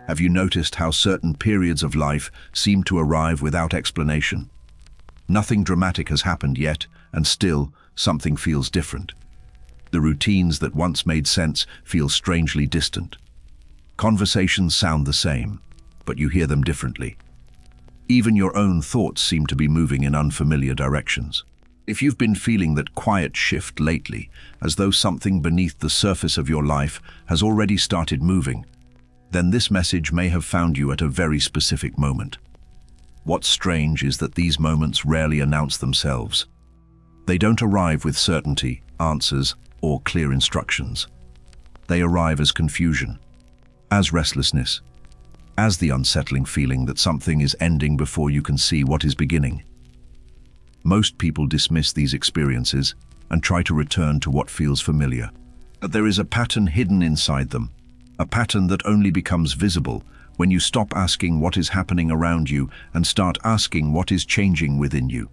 Have you noticed how certain periods of life seem to arrive without explanation? Nothing dramatic has happened yet, and still, something feels different. The routines that once made sense feel strangely distant. Conversations sound the same, but you hear them differently. Even your own thoughts seem to be moving in unfamiliar directions. If you've been feeling that quiet shift lately, as though something beneath the surface of your life has already started moving, then this message may have found you at a very specific moment. What's strange is that these moments rarely announce themselves. They don't arrive with certainty, answers, or clear instructions. They arrive as confusion, as restlessness, as the unsettling feeling that something is ending before you can see what is beginning. Most people dismiss these experiences and try to return to what feels familiar. But there is a pattern hidden inside them, a pattern that only becomes visible when you stop asking what is happening around you and start asking what is changing within you.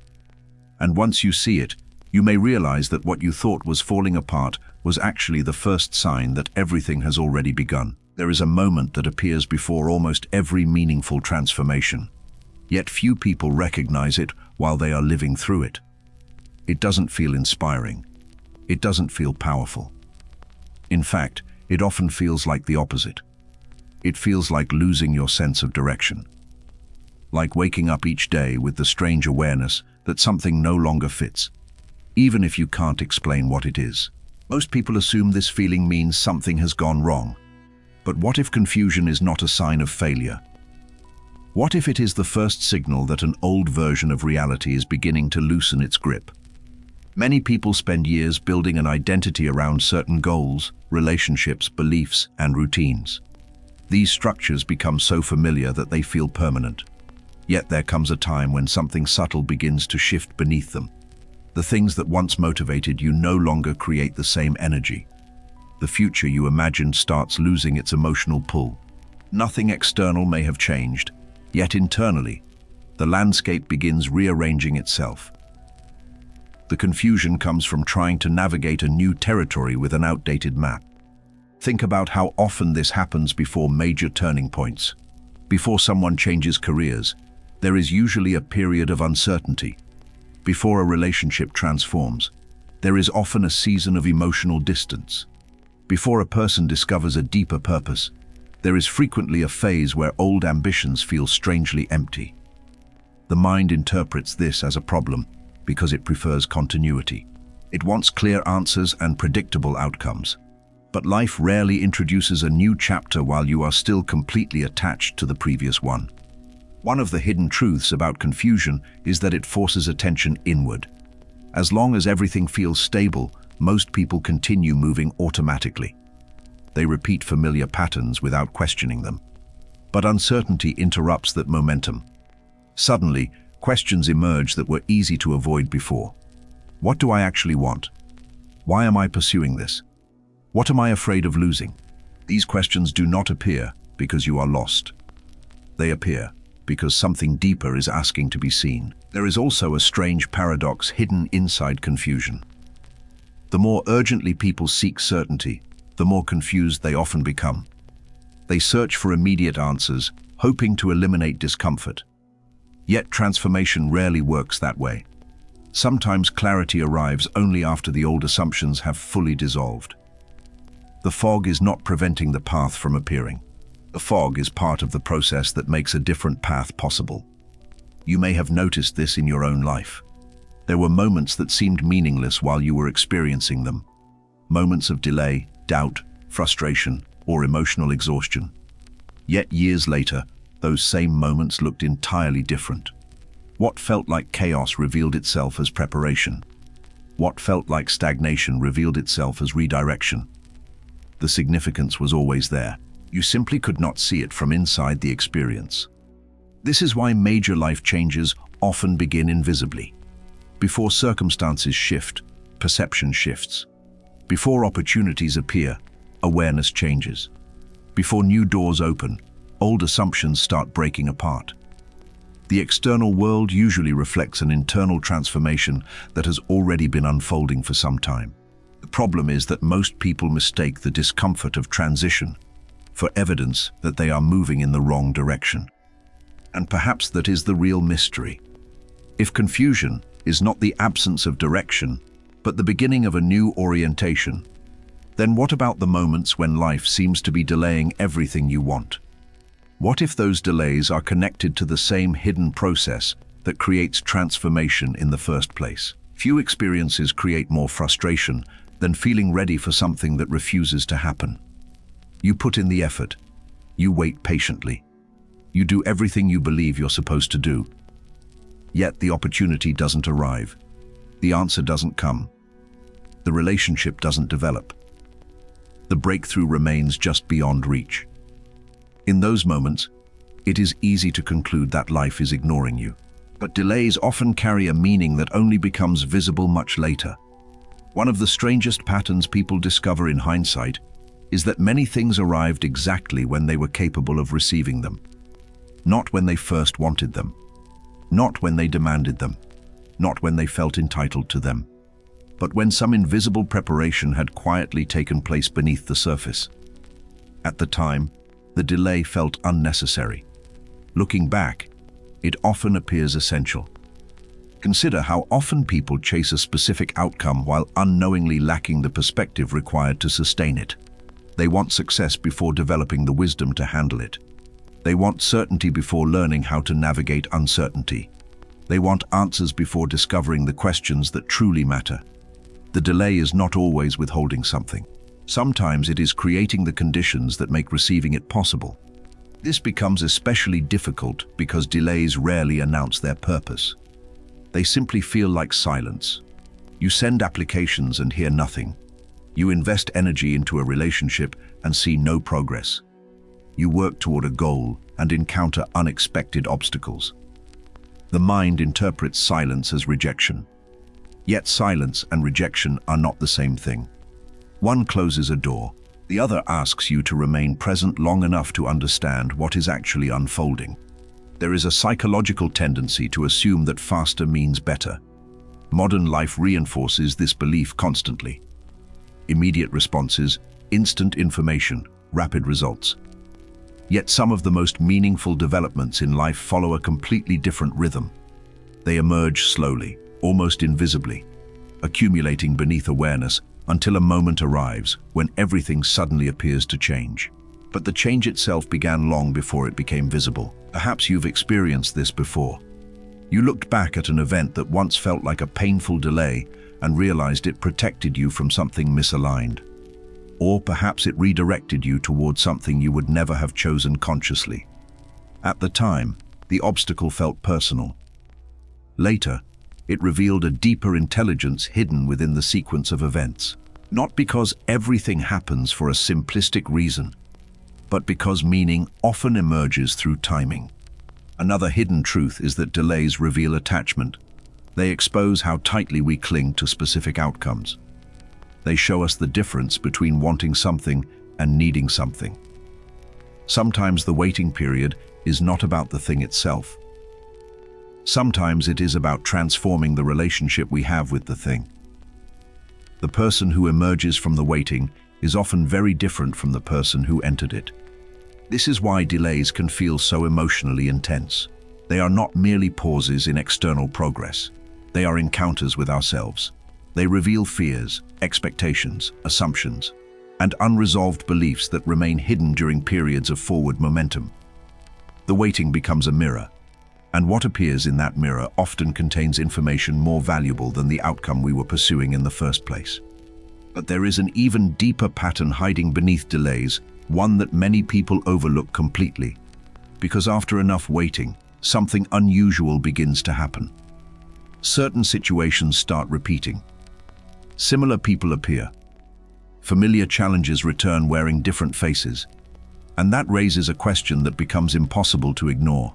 And once you see it, you may realize that what you thought was falling apart was actually the first sign that everything has already begun. There is a moment that appears before almost every meaningful transformation. Yet few people recognize it while they are living through it. It doesn't feel inspiring. It doesn't feel powerful. In fact, it often feels like the opposite. It feels like losing your sense of direction. Like waking up each day with the strange awareness that something no longer fits, even if you can't explain what it is. Most people assume this feeling means something has gone wrong. But what if confusion is not a sign of failure? What if it is the first signal that an old version of reality is beginning to loosen its grip? Many people spend years building an identity around certain goals, relationships, beliefs, and routines. These structures become so familiar that they feel permanent. Yet there comes a time when something subtle begins to shift beneath them. The things that once motivated you no longer create the same energy. The future you imagined starts losing its emotional pull. Nothing external may have changed, yet internally, the landscape begins rearranging itself. The confusion comes from trying to navigate a new territory with an outdated map. Think about how often this happens before major turning points. Before someone changes careers, there is usually a period of uncertainty. Before a relationship transforms, there is often a season of emotional distance. Before a person discovers a deeper purpose, there is frequently a phase where old ambitions feel strangely empty. The mind interprets this as a problem because it prefers continuity. It wants clear answers and predictable outcomes. But life rarely introduces a new chapter while you are still completely attached to the previous one. One of the hidden truths about confusion is that it forces attention inward. As long as everything feels stable, most people continue moving automatically. They repeat familiar patterns without questioning them. But uncertainty interrupts that momentum. Suddenly, questions emerge that were easy to avoid before. What do I actually want? Why am I pursuing this? What am I afraid of losing? These questions do not appear because you are lost. They appear because something deeper is asking to be seen. There is also a strange paradox hidden inside confusion. The more urgently people seek certainty, the more confused they often become. They search for immediate answers, hoping to eliminate discomfort. Yet transformation rarely works that way. Sometimes clarity arrives only after the old assumptions have fully dissolved. The fog is not preventing the path from appearing. The fog is part of the process that makes a different path possible. You may have noticed this in your own life. There were moments that seemed meaningless while you were experiencing them. Moments of delay, doubt, frustration, or emotional exhaustion. Yet years later, those same moments looked entirely different. What felt like chaos revealed itself as preparation. What felt like stagnation revealed itself as redirection. The significance was always there. You simply could not see it from inside the experience. This is why major life changes often begin invisibly. Before circumstances shift, perception shifts. Before opportunities appear, awareness changes. Before new doors open, old assumptions start breaking apart. The external world usually reflects an internal transformation that has already been unfolding for some time. The problem is that most people mistake the discomfort of transition for evidence that they are moving in the wrong direction. And perhaps that is the real mystery. If confusion is not the absence of direction, but the beginning of a new orientation, then what about the moments when life seems to be delaying everything you want? What if those delays are connected to the same hidden process that creates transformation in the first place? Few experiences create more frustration than feeling ready for something that refuses to happen. You put in the effort. You wait patiently. You do everything you believe you're supposed to do. Yet the opportunity doesn't arrive. The answer doesn't come. The relationship doesn't develop. The breakthrough remains just beyond reach. In those moments, it is easy to conclude that life is ignoring you. But delays often carry a meaning that only becomes visible much later. One of the strangest patterns people discover in hindsight is that many things arrived exactly when they were capable of receiving them. Not when they first wanted them. Not when they demanded them. Not when they felt entitled to them. But when some invisible preparation had quietly taken place beneath the surface. At the time, the delay felt unnecessary. Looking back, it often appears essential. Consider how often people chase a specific outcome while unknowingly lacking the perspective required to sustain it. They want success before developing the wisdom to handle it. They want certainty before learning how to navigate uncertainty. They want answers before discovering the questions that truly matter. The delay is not always withholding something. Sometimes it is creating the conditions that make receiving it possible. This becomes especially difficult because delays rarely announce their purpose. They simply feel like silence. You send applications and hear nothing. You invest energy into a relationship and see no progress. You work toward a goal and encounter unexpected obstacles. The mind interprets silence as rejection. Yet silence and rejection are not the same thing. One closes a door. The other asks you to remain present long enough to understand what is actually unfolding. There is a psychological tendency to assume that faster means better. Modern life reinforces this belief constantly. Immediate responses, instant information, rapid results. Yet some of the most meaningful developments in life follow a completely different rhythm. They emerge slowly, almost invisibly, accumulating beneath awareness until a moment arrives when everything suddenly appears to change. But the change itself began long before it became visible. Perhaps you've experienced this before. You looked back at an event that once felt like a painful delay and realized it protected you from something misaligned. Or perhaps it redirected you towards something you would never have chosen consciously. At the time, the obstacle felt personal. Later, it revealed a deeper intelligence hidden within the sequence of events. Not because everything happens for a simplistic reason, but because meaning often emerges through timing. Another hidden truth is that delays reveal attachment. They expose how tightly we cling to specific outcomes. They show us the difference between wanting something and needing something. Sometimes the waiting period is not about the thing itself. Sometimes it is about transforming the relationship we have with the thing. The person who emerges from the waiting is often very different from the person who entered it. This is why delays can feel so emotionally intense. They are not merely pauses in external progress. They are encounters with ourselves. They reveal fears, expectations, assumptions, and unresolved beliefs that remain hidden during periods of forward momentum. The waiting becomes a mirror, and what appears in that mirror often contains information more valuable than the outcome we were pursuing in the first place. But there is an even deeper pattern hiding beneath delays, one that many people overlook completely. Because after enough waiting, something unusual begins to happen. Certain situations start repeating. Similar people appear. Familiar challenges return wearing different faces. And that raises a question that becomes impossible to ignore.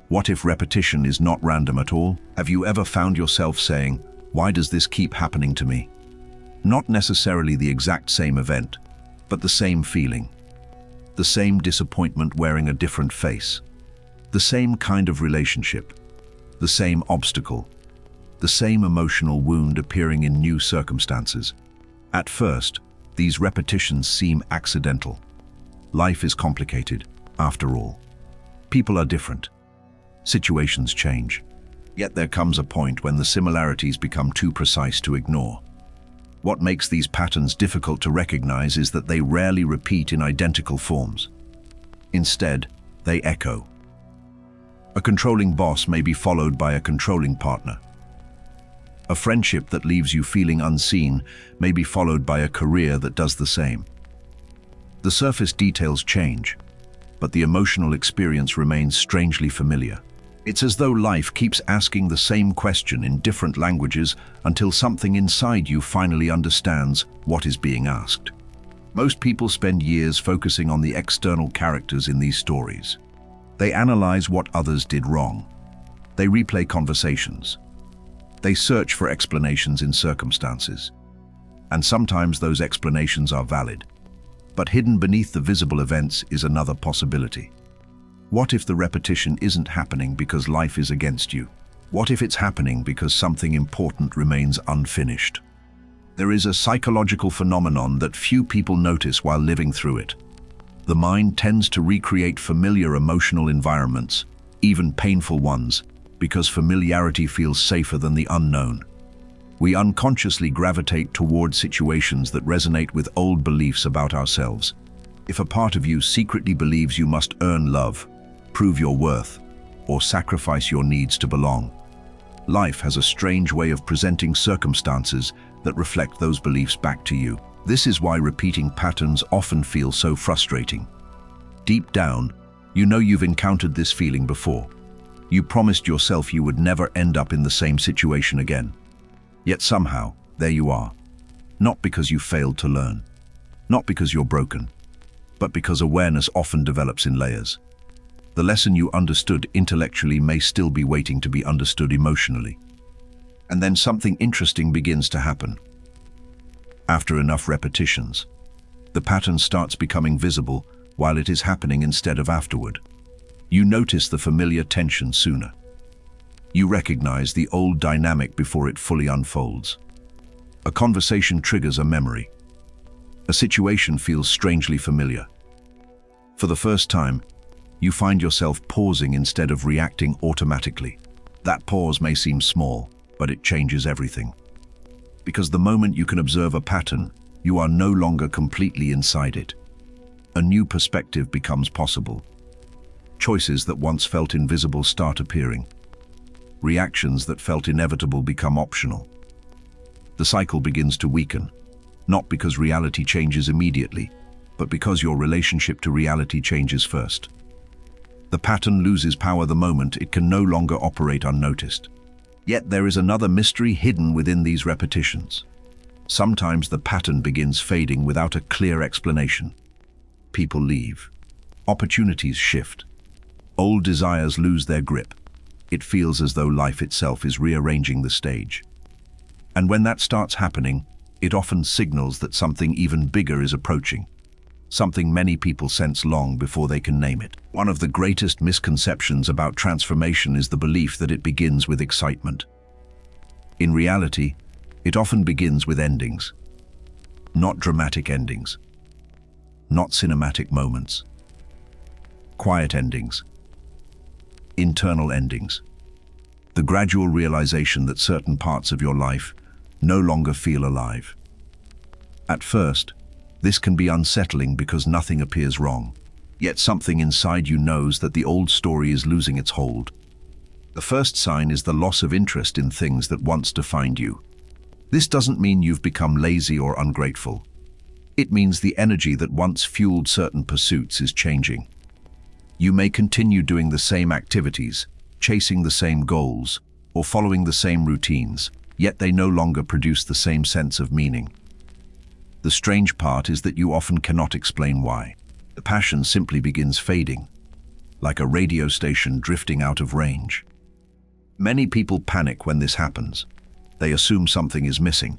What if repetition is not random at all? Have you ever found yourself saying, "Why does this keep happening to me?" Not necessarily the exact same event, but the same feeling. The same disappointment wearing a different face. The same kind of relationship. The same obstacle. The same emotional wound appearing in new circumstances. At first, these repetitions seem accidental. Life is complicated, after all. People are different. Situations change. Yet there comes a point when the similarities become too precise to ignore. What makes these patterns difficult to recognize is that they rarely repeat in identical forms. Instead, they echo. A controlling boss may be followed by a controlling partner. A friendship that leaves you feeling unseen may be followed by a career that does the same. The surface details change, but the emotional experience remains strangely familiar. It's as though life keeps asking the same question in different languages until something inside you finally understands what is being asked. Most people spend years focusing on the external characters in these stories. They analyze what others did wrong. They replay conversations. They search for explanations in circumstances. And sometimes those explanations are valid. But hidden beneath the visible events is another possibility. What if the repetition isn't happening because life is against you? What if it's happening because something important remains unfinished? There is a psychological phenomenon that few people notice while living through it. The mind tends to recreate familiar emotional environments, even painful ones, because familiarity feels safer than the unknown. We unconsciously gravitate toward situations that resonate with old beliefs about ourselves. If a part of you secretly believes you must earn love, prove your worth, or sacrifice your needs to belong, life has a strange way of presenting circumstances that reflect those beliefs back to you. This is why repeating patterns often feel so frustrating. Deep down, you know you've encountered this feeling before. You promised yourself you would never end up in the same situation again. Yet somehow, there you are. Not because you failed to learn, not because you're broken, but because awareness often develops in layers. The lesson you understood intellectually may still be waiting to be understood emotionally. And then something interesting begins to happen. After enough repetitions, the pattern starts becoming visible while it is happening instead of afterward. You notice the familiar tension sooner. You recognize the old dynamic before it fully unfolds. A conversation triggers a memory. A situation feels strangely familiar. For the first time, you find yourself pausing instead of reacting automatically. That pause may seem small, but it changes everything. Because the moment you can observe a pattern, you are no longer completely inside it. A new perspective becomes possible. Choices that once felt invisible start appearing. Reactions that felt inevitable become optional. The cycle begins to weaken, not because reality changes immediately, but because your relationship to reality changes first. The pattern loses power the moment it can no longer operate unnoticed. Yet there is another mystery hidden within these repetitions. Sometimes the pattern begins fading without a clear explanation. People leave. Opportunities shift. Old desires lose their grip. It feels as though life itself is rearranging the stage. And when that starts happening, it often signals that something even bigger is approaching. Something many people sense long before they can name it. One of the greatest misconceptions about transformation is the belief that it begins with excitement. In reality, it often begins with endings. Not dramatic endings. Not cinematic moments. Quiet endings. Internal endings. The gradual realization that certain parts of your life no longer feel alive. At first, this can be unsettling because nothing appears wrong. Yet something inside you knows that the old story is losing its hold. The first sign is the loss of interest in things that once defined you. This doesn't mean you've become lazy or ungrateful. It means the energy that once fueled certain pursuits is changing. You may continue doing the same activities, chasing the same goals, or following the same routines, yet they no longer produce the same sense of meaning. The strange part is that you often cannot explain why. The passion simply begins fading, like a radio station drifting out of range. Many people panic when this happens. They assume something is missing.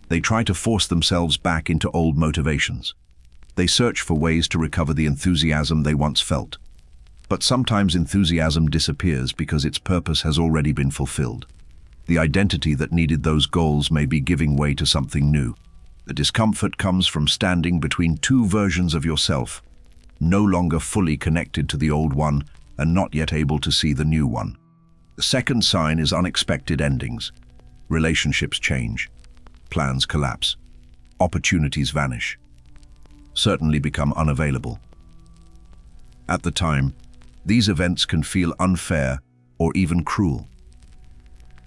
They try to force themselves back into old motivations. They search for ways to recover the enthusiasm they once felt. But sometimes enthusiasm disappears because its purpose has already been fulfilled. The identity that needed those goals may be giving way to something new. The discomfort comes from standing between two versions of yourself, no longer fully connected to the old one and not yet able to see the new one. The second sign is unexpected endings. Relationships change, plans collapse, opportunities vanish, certainly become unavailable. At the time, these events can feel unfair or even cruel.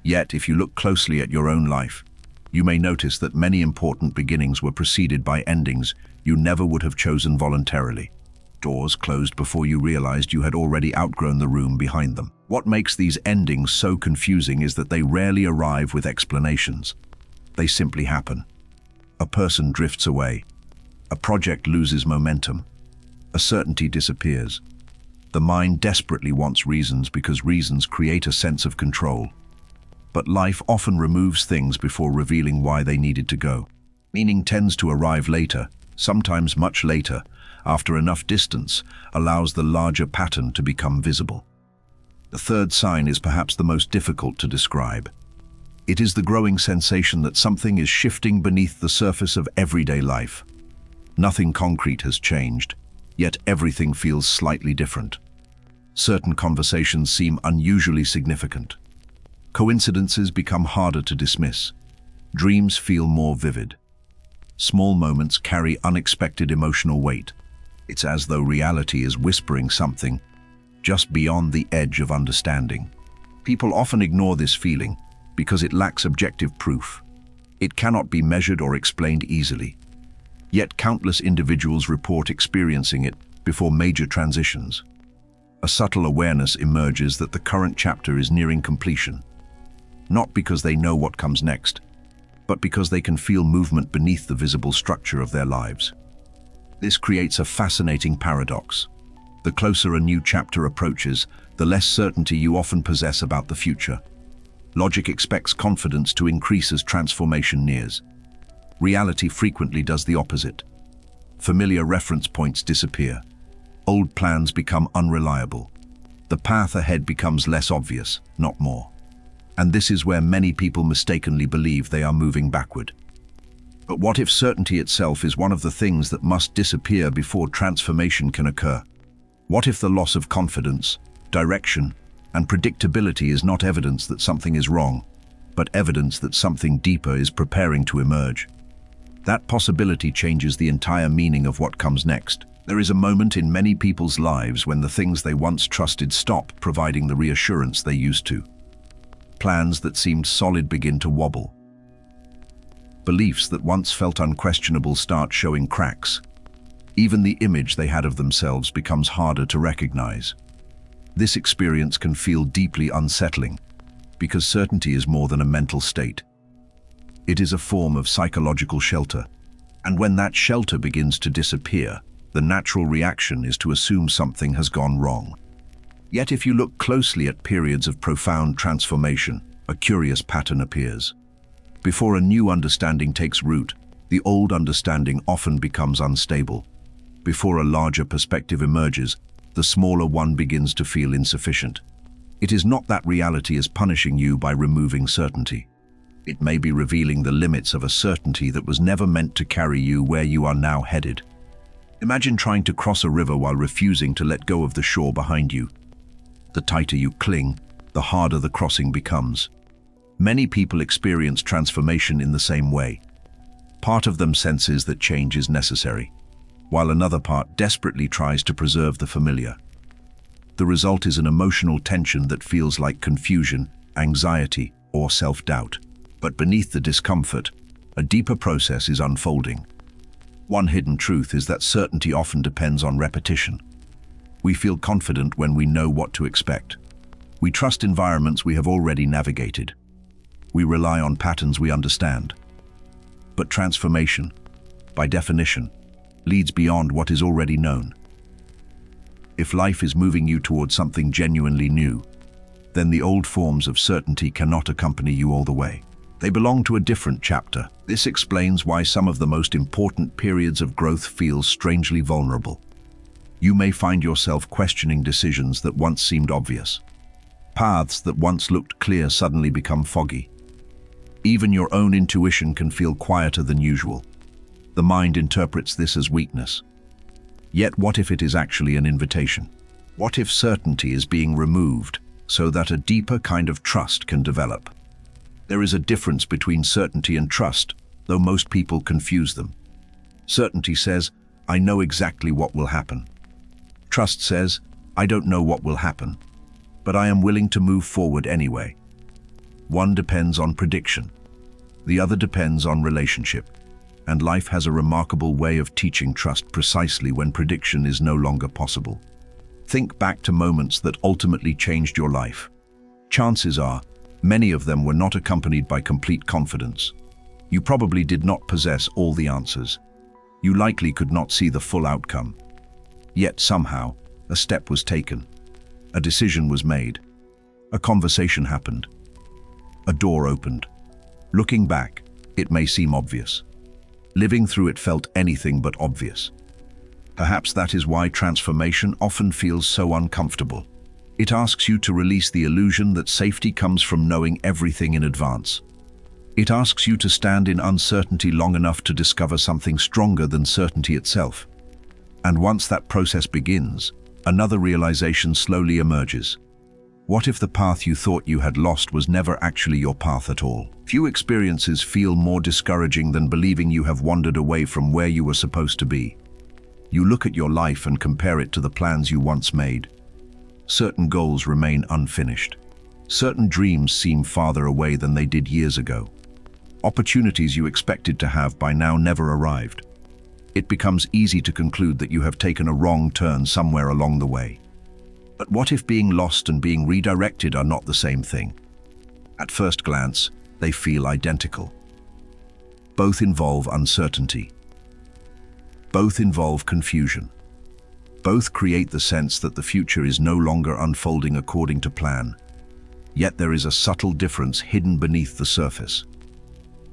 Yet, if you look closely at your own life, you may notice that many important beginnings were preceded by endings you never would have chosen voluntarily. Doors closed before you realized you had already outgrown the room behind them. What makes these endings so confusing is that they rarely arrive with explanations. They simply happen. A person drifts away. A project loses momentum. A certainty disappears. The mind desperately wants reasons because reasons create a sense of control. But life often removes things before revealing why they needed to go. Meaning tends to arrive later, sometimes much later, after enough distance allows the larger pattern to become visible. The third sign is perhaps the most difficult to describe. It is the growing sensation that something is shifting beneath the surface of everyday life. Nothing concrete has changed, yet everything feels slightly different. Certain conversations seem unusually significant. Coincidences become harder to dismiss. Dreams feel more vivid. Small moments carry unexpected emotional weight. It's as though reality is whispering something just beyond the edge of understanding. People often ignore this feeling because it lacks objective proof. It cannot be measured or explained easily. Yet countless individuals report experiencing it before major transitions. A subtle awareness emerges that the current chapter is nearing completion. Not because they know what comes next, but because they can feel movement beneath the visible structure of their lives. This creates a fascinating paradox. The closer a new chapter approaches, the less certainty you often possess about the future. Logic expects confidence to increase as transformation nears. Reality frequently does the opposite. Familiar reference points disappear. Old plans become unreliable. The path ahead becomes less obvious, not more. And this is where many people mistakenly believe they are moving backward. But what if certainty itself is one of the things that must disappear before transformation can occur? What if the loss of confidence, direction, and predictability is not evidence that something is wrong, but evidence that something deeper is preparing to emerge? That possibility changes the entire meaning of what comes next. There is a moment in many people's lives when the things they once trusted stop providing the reassurance they used to. Plans that seemed solid begin to wobble. Beliefs that once felt unquestionable start showing cracks. Even the image they had of themselves becomes harder to recognize. This experience can feel deeply unsettling, because certainty is more than a mental state. It is a form of psychological shelter, and when that shelter begins to disappear, the natural reaction is to assume something has gone wrong. Yet if you look closely at periods of profound transformation, a curious pattern appears. Before a new understanding takes root, the old understanding often becomes unstable. Before a larger perspective emerges, the smaller one begins to feel insufficient. It is not that reality is punishing you by removing certainty. It may be revealing the limits of a certainty that was never meant to carry you where you are now headed. Imagine trying to cross a river while refusing to let go of the shore behind you. The tighter you cling, the harder the crossing becomes. Many people experience transformation in the same way. Part of them senses that change is necessary, while another part desperately tries to preserve the familiar. The result is an emotional tension that feels like confusion, anxiety, or self-doubt. But beneath the discomfort, a deeper process is unfolding. One hidden truth is that certainty often depends on repetition. We feel confident when we know what to expect. We trust environments we have already navigated. We rely on patterns we understand. But transformation, by definition, leads beyond what is already known. If life is moving you towards something genuinely new, then the old forms of certainty cannot accompany you all the way. They belong to a different chapter. This explains why some of the most important periods of growth feel strangely vulnerable. You may find yourself questioning decisions that once seemed obvious. Paths that once looked clear suddenly become foggy. Even your own intuition can feel quieter than usual. The mind interprets this as weakness. Yet what if it is actually an invitation? What if certainty is being removed so that a deeper kind of trust can develop? There is a difference between certainty and trust, though most people confuse them. Certainty says, I know exactly what will happen. Trust says, I don't know what will happen, but I am willing to move forward anyway. One depends on prediction. The other depends on relationship. And life has a remarkable way of teaching trust precisely when prediction is no longer possible. Think back to moments that ultimately changed your life. Chances are, many of them were not accompanied by complete confidence. You probably did not possess all the answers. You likely could not see the full outcome. Yet somehow, a step was taken. A decision was made. A conversation happened. A door opened. Looking back, it may seem obvious. Living through it felt anything but obvious. Perhaps that is why transformation often feels so uncomfortable. It asks you to release the illusion that safety comes from knowing everything in advance. It asks you to stand in uncertainty long enough to discover something stronger than certainty itself. And once that process begins, another realization slowly emerges. What if the path you thought you had lost was never actually your path at all? Few experiences feel more discouraging than believing you have wandered away from where you were supposed to be. You look at your life and compare it to the plans you once made. Certain goals remain unfinished. Certain dreams seem farther away than they did years ago. Opportunities you expected to have by now never arrived. It becomes easy to conclude that you have taken a wrong turn somewhere along the way. But what if being lost and being redirected are not the same thing? At first glance, they feel identical. Both involve uncertainty. Both involve confusion. Both create the sense that the future is no longer unfolding according to plan. Yet there is a subtle difference hidden beneath the surface.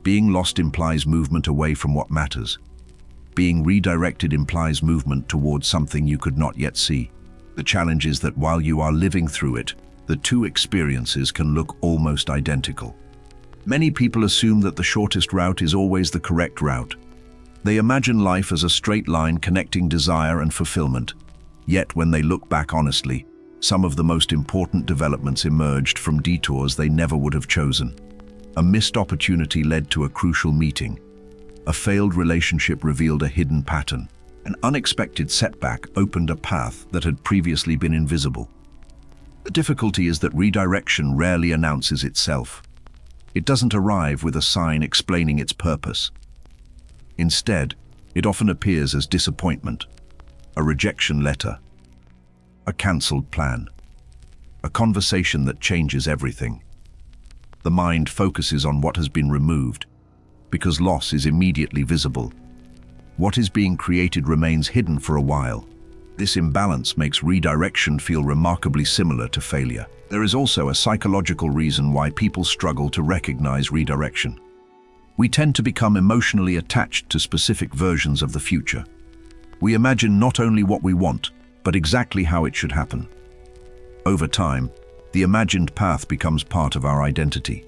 Being lost implies movement away from what matters. Being redirected implies movement towards something you could not yet see. The challenge is that while you are living through it, the two experiences can look almost identical. Many people assume that the shortest route is always the correct route. They imagine life as a straight line connecting desire and fulfillment. Yet when they look back honestly, some of the most important developments emerged from detours they never would have chosen. A missed opportunity led to a crucial meeting. A failed relationship revealed a hidden pattern. An unexpected setback opened a path that had previously been invisible. The difficulty is that redirection rarely announces itself. It doesn't arrive with a sign explaining its purpose. Instead, it often appears as disappointment, a rejection letter, a cancelled plan, a conversation that changes everything. The mind focuses on what has been removed, because loss is immediately visible. What is being created remains hidden for a while. This imbalance makes redirection feel remarkably similar to failure. There is also a psychological reason why people struggle to recognize redirection. We tend to become emotionally attached to specific versions of the future. We imagine not only what we want, but exactly how it should happen. Over time, the imagined path becomes part of our identity.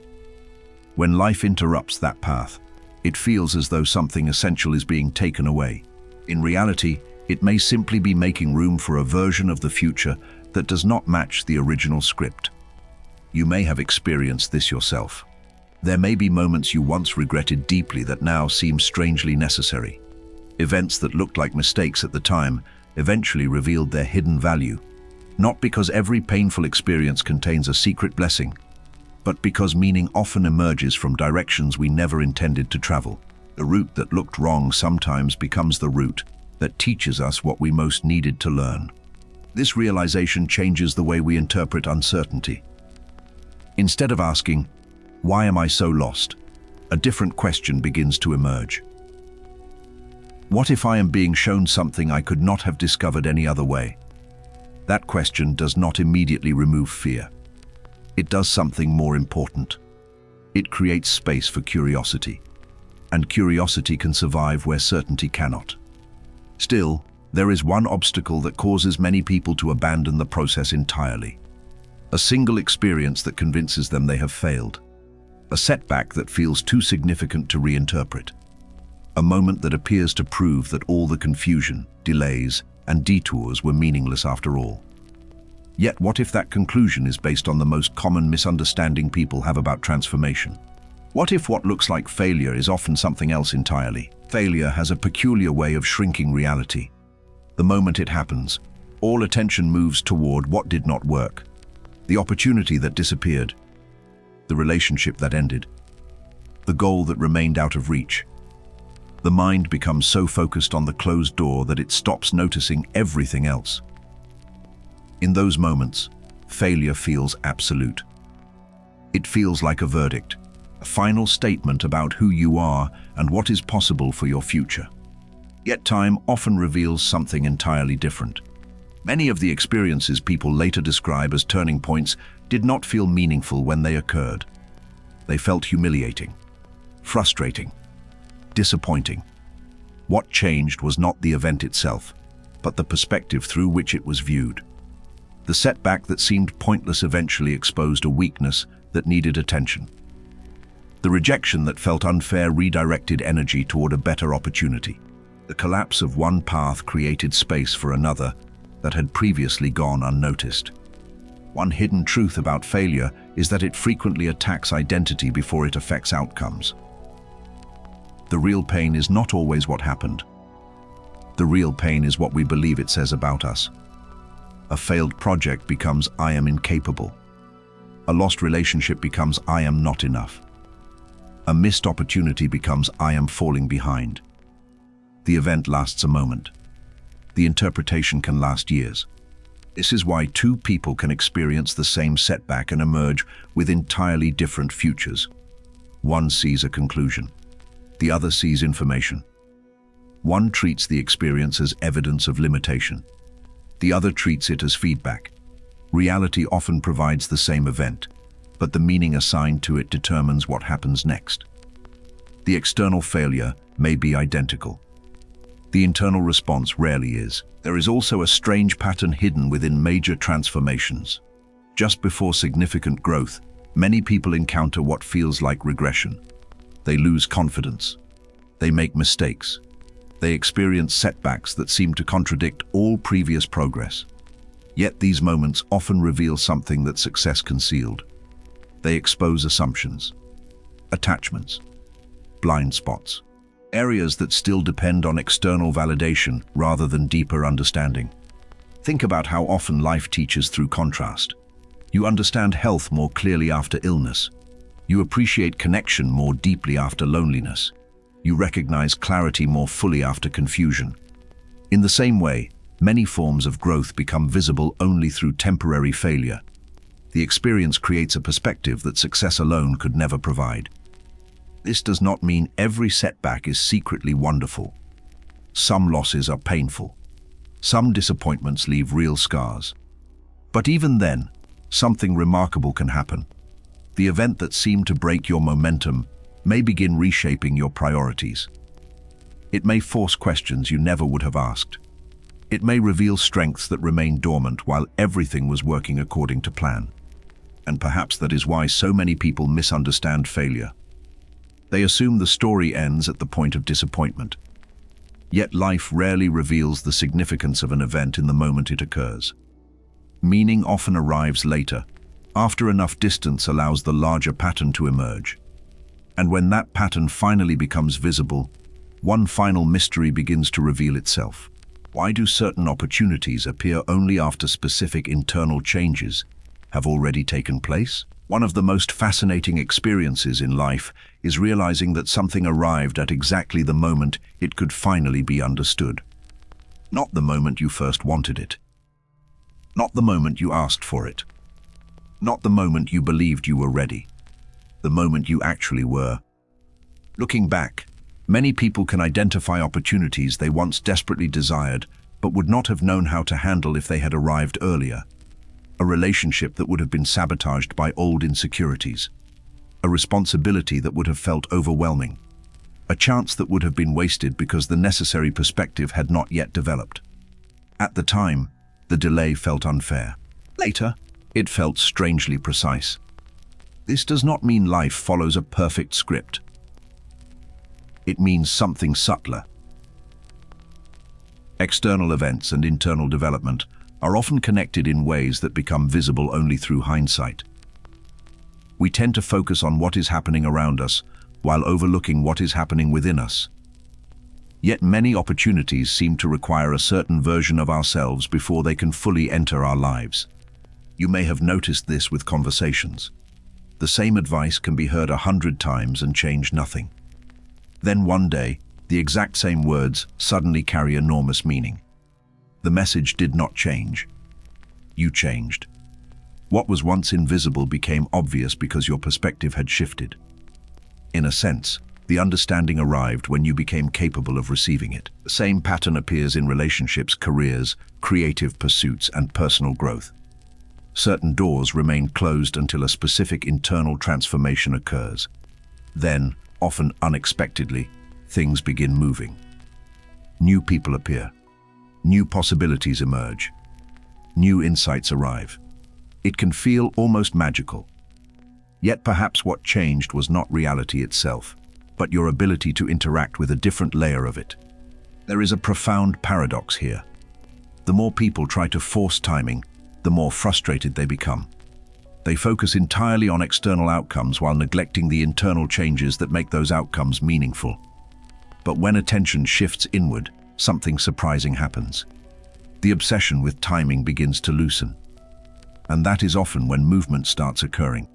When life interrupts that path, it feels as though something essential is being taken away. In reality, it may simply be making room for a version of the future that does not match the original script. You may have experienced this yourself. There may be moments you once regretted deeply that now seem strangely necessary. Events that looked like mistakes at the time eventually revealed their hidden value. Not because every painful experience contains a secret blessing, but because meaning often emerges from directions we never intended to travel. The route that looked wrong sometimes becomes the route that teaches us what we most needed to learn. This realization changes the way we interpret uncertainty. Instead of asking, "Why am I so lost?" a different question begins to emerge. What if I am being shown something I could not have discovered any other way? That question does not immediately remove fear. It does something more important. It creates space for curiosity. And curiosity can survive where certainty cannot. Still, there is one obstacle that causes many people to abandon the process entirely. A single experience that convinces them they have failed. A setback that feels too significant to reinterpret. A moment that appears to prove that all the confusion, delays, and detours were meaningless after all. Yet what if that conclusion is based on the most common misunderstanding people have about transformation? What if what looks like failure is often something else entirely? Failure has a peculiar way of shrinking reality. The moment it happens, all attention moves toward what did not work, the opportunity that disappeared, the relationship that ended, the goal that remained out of reach. The mind becomes so focused on the closed door that it stops noticing everything else. In those moments, failure feels absolute. It feels like a verdict, a final statement about who you are and what is possible for your future. Yet time often reveals something entirely different. Many of the experiences people later describe as turning points did not feel meaningful when they occurred. They felt humiliating, frustrating, disappointing. What changed was not the event itself, but the perspective through which it was viewed. The setback that seemed pointless eventually exposed a weakness that needed attention. The rejection that felt unfair redirected energy toward a better opportunity. The collapse of one path created space for another that had previously gone unnoticed. One hidden truth about failure is that it frequently attacks identity before it affects outcomes. The real pain is not always what happened. The real pain is what we believe it says about us. A failed project becomes "I am incapable." A lost relationship becomes "I am not enough." A missed opportunity becomes "I am falling behind." The event lasts a moment. The interpretation can last years. This is why two people can experience the same setback and emerge with entirely different futures. One sees a conclusion. The other sees information. One treats the experience as evidence of limitation. The other treats it as feedback. Reality often provides the same event, but the meaning assigned to it determines what happens next. The external failure may be identical. The internal response rarely is. There is also a strange pattern hidden within major transformations. Just before significant growth, many people encounter what feels like regression. They lose confidence. They make mistakes. They experience setbacks that seem to contradict all previous progress. Yet these moments often reveal something that success concealed. They expose assumptions, attachments, blind spots, areas that still depend on external validation rather than deeper understanding. Think about how often life teaches through contrast. You understand health more clearly after illness. You appreciate connection more deeply after loneliness. You recognize clarity more fully after confusion. In the same way, many forms of growth become visible only through temporary failure. The experience creates a perspective that success alone could never provide. This does not mean every setback is secretly wonderful. Some losses are painful. Some disappointments leave real scars. But even then, something remarkable can happen. The event that seemed to break your momentum may begin reshaping your priorities. It may force questions you never would have asked. It may reveal strengths that remained dormant while everything was working according to plan. And perhaps that is why so many people misunderstand failure. They assume the story ends at the point of disappointment. Yet life rarely reveals the significance of an event in the moment it occurs. Meaning often arrives later, after enough distance allows the larger pattern to emerge. And when that pattern finally becomes visible, one final mystery begins to reveal itself. Why do certain opportunities appear only after specific internal changes have already taken place? One of the most fascinating experiences in life is realizing that something arrived at exactly the moment it could finally be understood. Not the moment you first wanted it. Not the moment you asked for it. Not the moment you believed you were ready. The moment you actually were. Looking back, many people can identify opportunities they once desperately desired but would not have known how to handle if they had arrived earlier. A relationship that would have been sabotaged by old insecurities. A responsibility that would have felt overwhelming. A chance that would have been wasted because the necessary perspective had not yet developed. At the time, the delay felt unfair. Later, it felt strangely precise. This does not mean life follows a perfect script. It means something subtler. External events and internal development are often connected in ways that become visible only through hindsight. We tend to focus on what is happening around us while overlooking what is happening within us. Yet many opportunities seem to require a certain version of ourselves before they can fully enter our lives. You may have noticed this with conversations. The same advice can be heard 100 times and change nothing. Then one day, the exact same words suddenly carry enormous meaning. The message did not change. You changed. What was once invisible became obvious because your perspective had shifted. In a sense, the understanding arrived when you became capable of receiving it. The same pattern appears in relationships, careers, creative pursuits, and personal growth. Certain doors remain closed until a specific internal transformation occurs. Then, often unexpectedly, things begin moving. New people appear. New possibilities emerge. New insights arrive. It can feel almost magical. Yet perhaps what changed was not reality itself, but your ability to interact with a different layer of it. There is a profound paradox here. The more people try to force timing, the more frustrated they become. They focus entirely on external outcomes while neglecting the internal changes that make those outcomes meaningful. But when attention shifts inward, something surprising happens. The obsession with timing begins to loosen. And that is often when movement starts occurring.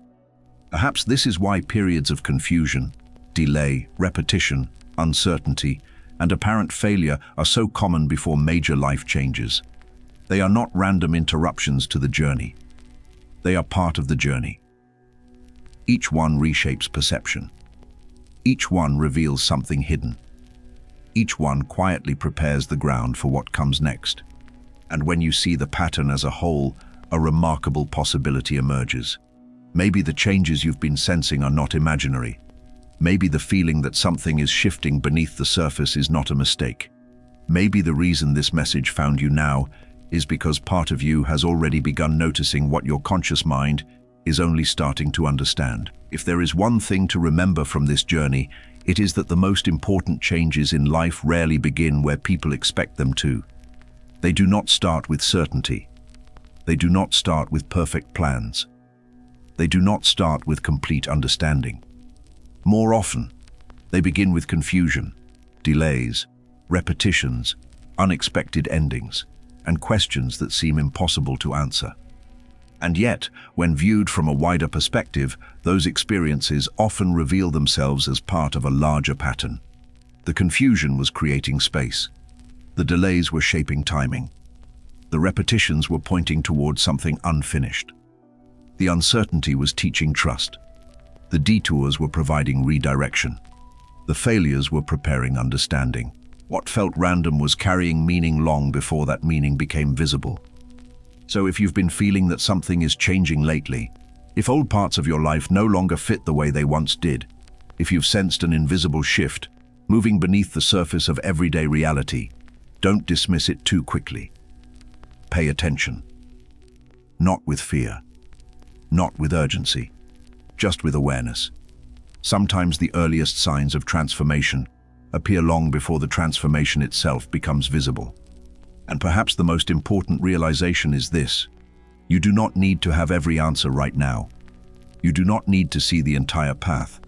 Perhaps this is why periods of confusion, delay, repetition, uncertainty, and apparent failure are so common before major life changes. They are not random interruptions to the journey. They are part of the journey. Each one reshapes perception. Each one reveals something hidden. Each one quietly prepares the ground for what comes next. And when you see the pattern as a whole, a remarkable possibility emerges. Maybe the changes you've been sensing are not imaginary. Maybe the feeling that something is shifting beneath the surface is not a mistake. Maybe the reason this message found you now is because part of you has already begun noticing what your conscious mind is only starting to understand. If there is one thing to remember from this journey, it is that the most important changes in life rarely begin where people expect them to. They do not start with certainty. They do not start with perfect plans. They do not start with complete understanding. More often, they begin with confusion, delays, repetitions, unexpected endings, and questions that seem impossible to answer. And yet, when viewed from a wider perspective, those experiences often reveal themselves as part of a larger pattern. The confusion was creating space. The delays were shaping timing. The repetitions were pointing towards something unfinished. The uncertainty was teaching trust. The detours were providing redirection. The failures were preparing understanding. What felt random was carrying meaning long before that meaning became visible. So if you've been feeling that something is changing lately, if old parts of your life no longer fit the way they once did, if you've sensed an invisible shift, moving beneath the surface of everyday reality, don't dismiss it too quickly. Pay attention. Not with fear. Not with urgency. Just with awareness. Sometimes the earliest signs of transformation appear long before the transformation itself becomes visible. And perhaps the most important realization is this: you do not need to have every answer right now. You do not need to see the entire path.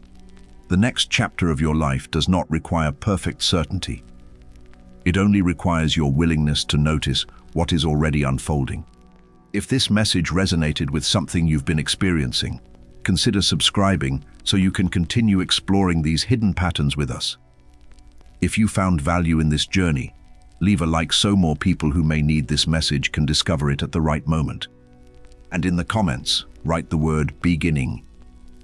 The next chapter of your life does not require perfect certainty. It only requires your willingness to notice what is already unfolding. If this message resonated with something you've been experiencing, consider subscribing so you can continue exploring these hidden patterns with us. If you found value in this journey, leave a like so more people who may need this message can discover it at the right moment. And in the comments, write the word beginning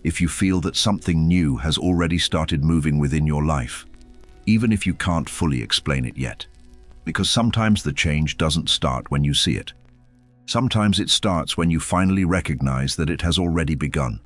if you feel that something new has already started moving within your life, even if you can't fully explain it yet. Because sometimes the change doesn't start when you see it. Sometimes it starts when you finally recognize that it has already begun.